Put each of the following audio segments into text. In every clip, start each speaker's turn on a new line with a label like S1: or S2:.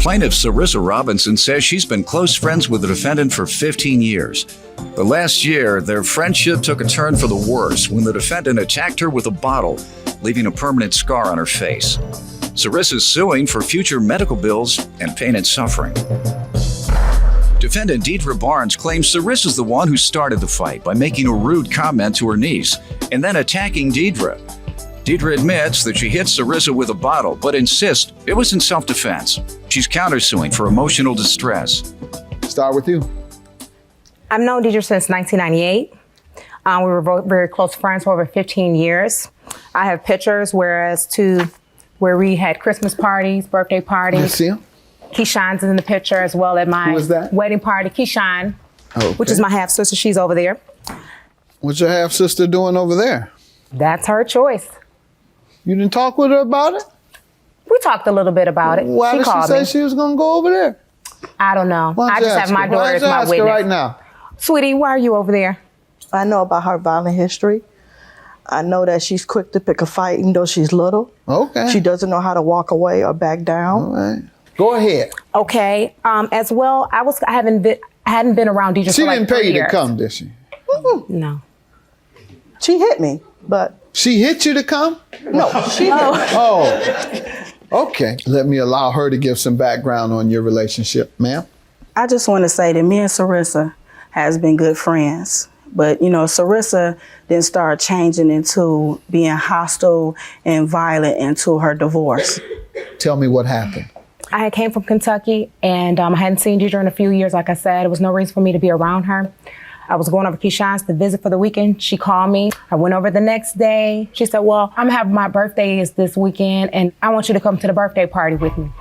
S1: Plaintiff Sarissa Robinson says she's been close friends with the defendant for 15 years. But last year, their friendship took a turn for the worse when the defendant attacked her with a bottle, leaving a permanent scar on her face. Sarissa is suing for future medical bills and pain and suffering. Defendant Deidre Barnes claims Sarissa's the one who started the fight by making a rude comment to her niece and then attacking Deidre. Deidre admits that she hit Sarissa with a bottle, but insists it was in self-defense. She's countersuing for emotional distress.
S2: Start with you.
S3: I've known Deidre since 1998. We were very close friends for over 15 years. I have pictures where we had Christmas parties, birthday parties.
S2: You see him?
S3: Keyshawn's in the picture as well at my wedding party. Keyshawn, which is my half-sister, she's over there.
S2: What's your half-sister doing over there?
S3: That's her choice.
S2: You didn't talk with her about it?
S3: We talked a little bit about it.
S2: Why did she say she was going to go over there?
S3: I don't know. I just have my daughter as my witness.
S2: Right now?
S3: Sweetie, why are you over there?
S4: I know about her violent history. I know that she's quick to pick a fight even though she's little.
S2: Okay.
S4: She doesn't know how to walk away or back down.
S2: All right. Go ahead.
S3: Okay. As well, I hadn't been around Deidre for like 3 years.
S2: She didn't pay you to come, did she?
S3: No.
S4: She hit me, but...
S2: She hit you to come?
S4: No, she hit me.
S2: Oh. Okay. Let me allow her to give some background on your relationship, ma'am.
S4: I just want to say that me and Sarissa has been good friends. But, you know, Sarissa then started changing into being hostile and violent into her divorce.
S2: Tell me what happened.
S3: I came from Kentucky, and I hadn't seen Deidre in a few years. Like I said, there was no reason for me to be around her. I was going over to Keyshawn's to visit for the weekend. She called me. I went over the next day. She said, well, I'm having my birthday is this weekend, and I want you to come to the birthday party with me.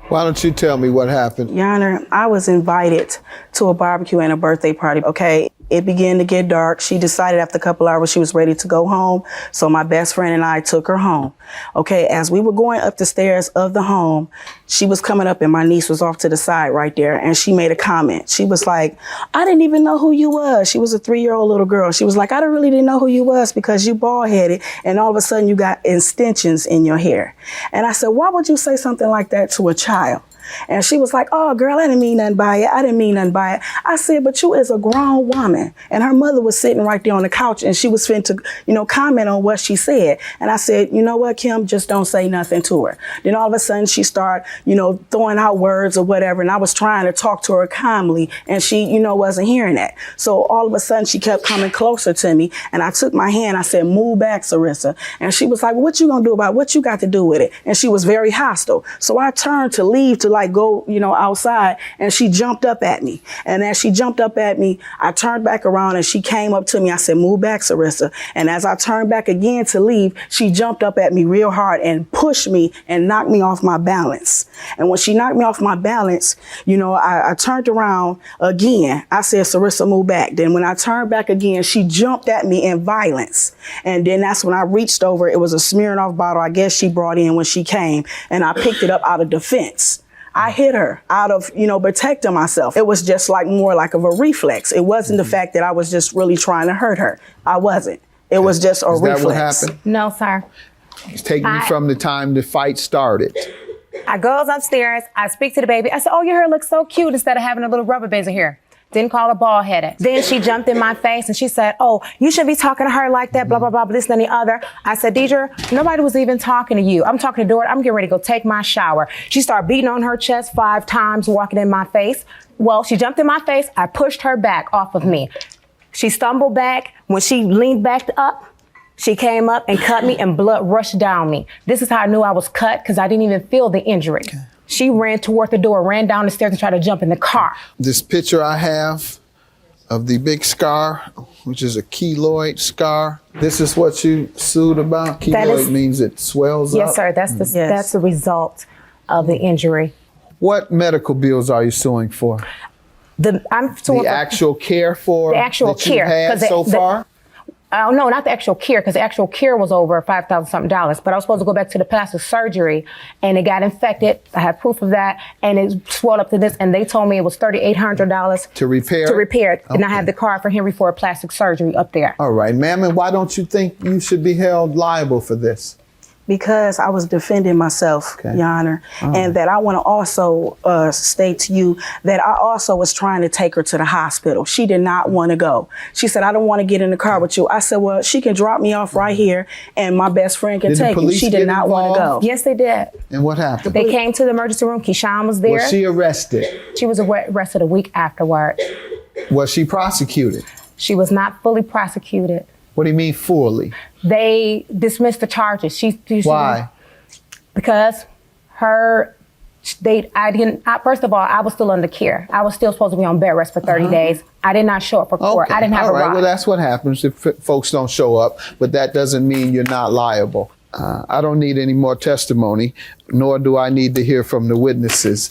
S2: Why don't you tell me what happened?
S4: Your Honor, I was invited to a barbecue and a birthday party, okay? It began to get dark. She decided after a couple hours she was ready to go home. So my best friend and I took her home. Okay, as we were going up the stairs of the home, she was coming up and my niece was off to the side right there. And she made a comment. She was like, I didn't even know who you was. She was a 3-year-old little girl. She was like, I really didn't know who you was because you bald headed. And all of a sudden you got extensions in your hair. And I said, why would you say something like that to a child? And she was like, oh, girl, I didn't mean nothing by it. I didn't mean nothing by it. I said, but you is a grown woman. And her mother was sitting right there on the couch and she was fin to, comment on what she said. And I said, you know what, Kim, just don't say nothing to her. Then all of a sudden she started, throwing out words or whatever. And I was trying to talk to her calmly and she, wasn't hearing that. So all of a sudden she kept coming closer to me and I took my hand. I said, move back, Sarissa. And she was like, what you gonna do about it? What you got to do with it? And she was very hostile. So I turned to leave to go, outside and she jumped up at me. And as she jumped up at me, I turned back around and she came up to me. I said, move back, Sarissa. And as I turned back again to leave, she jumped up at me real hard and pushed me and knocked me off my balance. And when she knocked me off my balance, I turned around again. I said, Sarissa, move back. Then when I turned back again, she jumped at me in violence. And then that's when I reached over. It was a Smirnoff bottle I guess she brought in when she came. And I picked it up out of defense. I hit her out of, protecting myself. It was just more like of a reflex. It wasn't the fact that I was just really trying to hurt her. I wasn't. It was just a reflex.
S2: Is that what happened?
S3: No, sir.
S2: Take me from the time the fight started.
S3: I goes upstairs. I speak to the baby. I said, oh, your hair looks so cute instead of having a little rubber band here. Didn't call her bald-headed. Then she jumped in my face and she said, oh, you shouldn't be talking to her like that, blah, blah, blah, this and the other. I said, Deidre, nobody was even talking to you. I'm talking to Dorit. I'm getting ready to go take my shower. She started beating on her chest 5 times, walking in my face. Well, she jumped in my face. I pushed her back off of me. She stumbled back. When she leaned back up, she came up and cut me and blood rushed down me. This is how I knew I was cut because I didn't even feel the injury. Okay. She ran toward the door, ran down the stairs and tried to jump in the car. This
S2: picture I have of the big scar, which is a keloid scar. This is what you sued about? Keloid means it swells up?
S3: Yes, sir. That's the result of the injury.
S2: What medical bills are you suing for?
S3: I'm suing
S2: the actual care for
S3: the actual
S2: that you've had so far?
S3: No, not the actual care, because the actual care was over $5,000 something. But I was supposed to go back to the plastic surgery, and it got infected. I have proof of that, and it swelled up to this, and they told me it was $3,800
S2: to repair.
S3: To repair it, okay. And I have the card for Henry for a plastic surgery up there.
S2: All right, ma'am, and why don't you think you should be held liable for this?
S4: Because I was defending myself, Your Honor, and that I want to also state to you that I also was trying to take her to the hospital. She did not want to go. She said, I don't want to get in the car with you. I said, well, she can drop me off right here and my best friend can take me. She did not want to go.
S3: Yes, they did.
S2: And what happened?
S3: They came to the emergency room. Keyshawn was there.
S2: Was she arrested?
S3: She was arrested a week afterward.
S2: Was she prosecuted?
S3: She was not fully prosecuted.
S2: What do you mean fully?
S3: They dismissed the charges.
S2: Why?
S3: Because first of all, I was still under care. I was still supposed to be on bed rest for 30 days. I did not show up for court. I didn't have a ride.
S2: Well, that's what happens if folks don't show up, but that doesn't mean you're not liable. I don't need any more testimony, nor do I need to hear from the witnesses.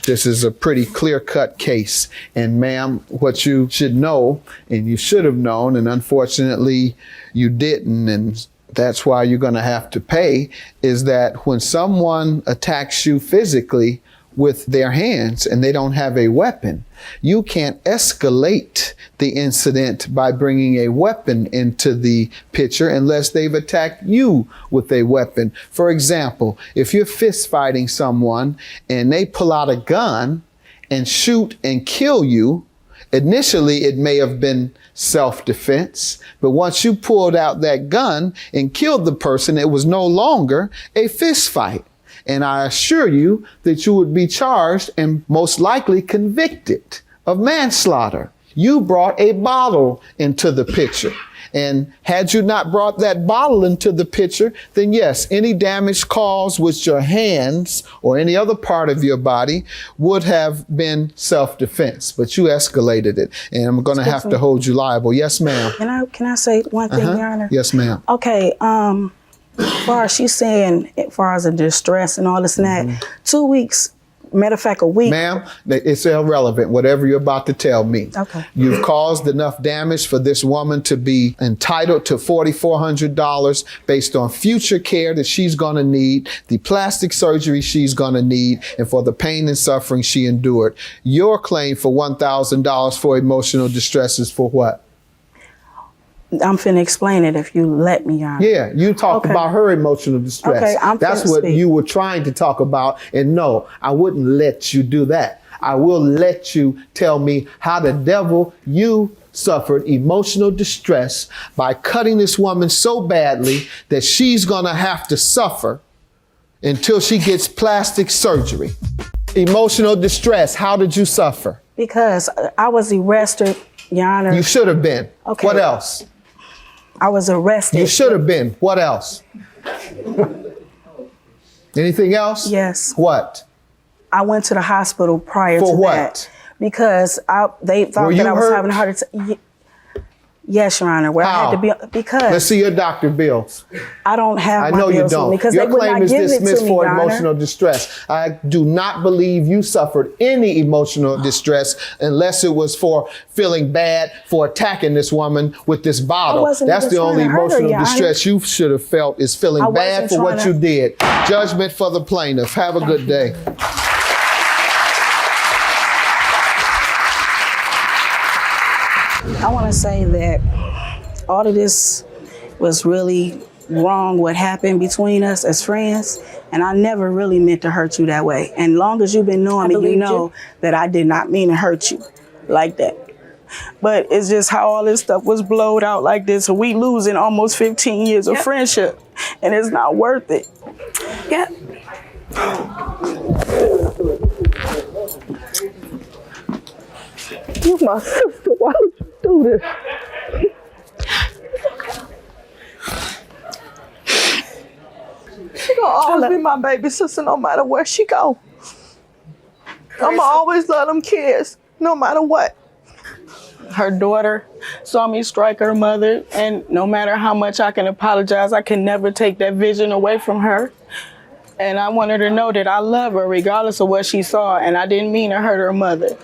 S2: This is a pretty clear-cut case. And ma'am, what you should know, and you should have known, and unfortunately you didn't, and that's why you're going to have to pay, is that when someone attacks you physically with their hands and they don't have a weapon, you can't escalate the incident by bringing a weapon into the picture unless they've attacked you with a weapon. For example, if you're fist fighting someone and they pull out a gun and shoot and kill you, initially it may have been self-defense, but once you pulled out that gun and killed the person, it was no longer a fist fight. And I assure you that you would be charged and most likely convicted of manslaughter. You brought a bottle into the picture. And had you not brought that bottle into the picture, then yes, any damage caused with your hands or any other part of your body would have been self-defense, but you escalated it. And I'm going to have to hold you liable. Yes, ma'am.
S4: Can I say one thing, Your Honor?
S2: Yes, ma'am.
S4: Okay, as far as she's saying, as far as the distress and all this and that, 2 weeks, matter of fact, a week.
S2: Ma'am, it's irrelevant, whatever you're about to tell me.
S4: Okay.
S2: You've caused enough damage for this woman to be entitled to $4,400 based on future care that she's going to need, the plastic surgery she's going to need, and for the pain and suffering she endured. Your claim for $1,000 for emotional distress is for what?
S4: I'm finna explain it if you let me, Your Honor.
S2: Yeah, you talked about her emotional distress.
S4: Okay,
S2: That's what you were trying to talk about. And no, I wouldn't let you do that. I will let you tell me how the devil you suffered emotional distress by cutting this woman so badly that she's gonna have to suffer until she gets plastic surgery. Emotional distress, how did you suffer?
S4: Because I was arrested, Your Honor.
S2: You should have been.
S4: Okay.
S2: What else?
S4: I was arrested.
S2: You should have been. What else? Anything else?
S4: Yes.
S2: What?
S4: I went to the hospital prior to
S2: For what?
S4: that. Because they thought that I was having a heart attack. Yes, Your Honor. Where
S2: How?
S4: I had to be because
S2: Let's see your doctor bills.
S4: I don't have
S2: I
S4: my
S2: know you
S4: bills with
S2: don't.
S4: me because
S2: Your
S4: they would
S2: claim
S4: not
S2: is
S4: give it
S2: dismissed
S4: to me,
S2: for
S4: Your Honor.
S2: emotional distress. I do not believe you suffered any emotional distress unless it was for feeling bad for attacking this woman with this bottle. That's the only emotional distress you should have felt, is feeling bad for what you did. Judgment for the plaintiff. Have a good day.
S4: I want to say that all of this was really wrong, what happened between us as friends, and I never really meant to hurt you that way. And long as you've been knowing me, you know that I did not mean to hurt you like that. But it's just how all this stuff was blowed out like this. We losing almost 15 years of friendship, and it's not worth it.
S3: Yep.
S4: You my sister, why would you do this?
S5: She gonna always be my baby sister no matter where she go. I'ma always love them kids, no matter what.
S4: Her daughter saw me strike her mother, and no matter how much I can apologize, I can never take that vision away from her. And I want her to know that I love her regardless of what she saw, and I didn't mean to hurt her mother.